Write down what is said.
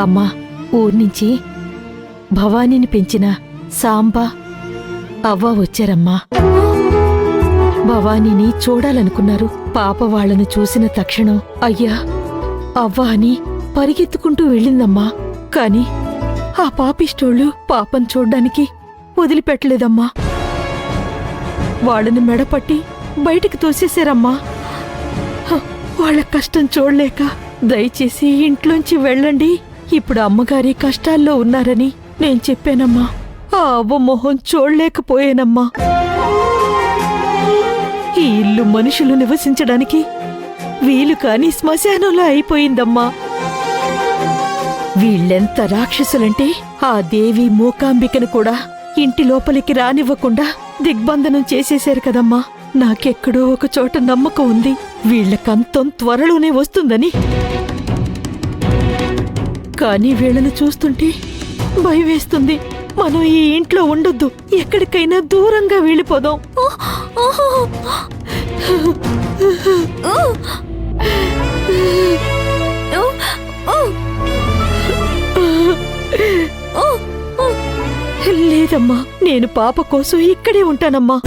అమ్మా, ఊర్నించి భవానీని పెంచిన సాంబా అవ్వ వచ్చారమ్మా. భవానీని చూడాలనుకున్నారు. పాప వాళ్లను చూసిన తక్షణం అయ్యా అవ్వ అని పరిగెత్తుకుంటూ వెళ్ళిందమ్మా. కాని ఆ పాపిష్టోళ్ళు పాపం చూడ్డానికి వదిలిపెట్టలేదమ్మా. వాళ్ళని మెడపట్టి బయటికి తోసేశారమ్మా. వాళ్ళ కష్టం చూడలేక దయచేసి ఇంట్లోంచి వెళ్ళండి, ఇప్పుడు అమ్మగారి కష్టాల్లో ఉన్నారని నేను చెప్పానమ్మా. ఆ అవ్వ మొహం చూడలేకపోయానమ్మా. ఈ ఇల్లు మనుషులు నివసించడానికి వీలు కాని శ్మశానంలో అయిపోయిందమ్మా. వీళ్ళెంత రాక్షసులంటే ఆ దేవి మూకాంబికను కూడా ఇంటి లోపలికి రానివ్వకుండా దిగ్బంధనం చేసేశారు కదమ్మా. నాకెక్కడో ఒక చోట నమ్మకం ఉంది, వీళ్లకంతం త్వరలోనే వస్తుందని. కానీ వీళ్ళను చూస్తుంటే భయమేస్తుంది. మనం ఈ ఇంట్లో ఉండొద్దు, ఎక్కడికైనా దూరంగా వెళ్ళిపోదాం. లేదమ్మా, నేను పాప కోసం ఇక్కడే ఉంటానమ్మా.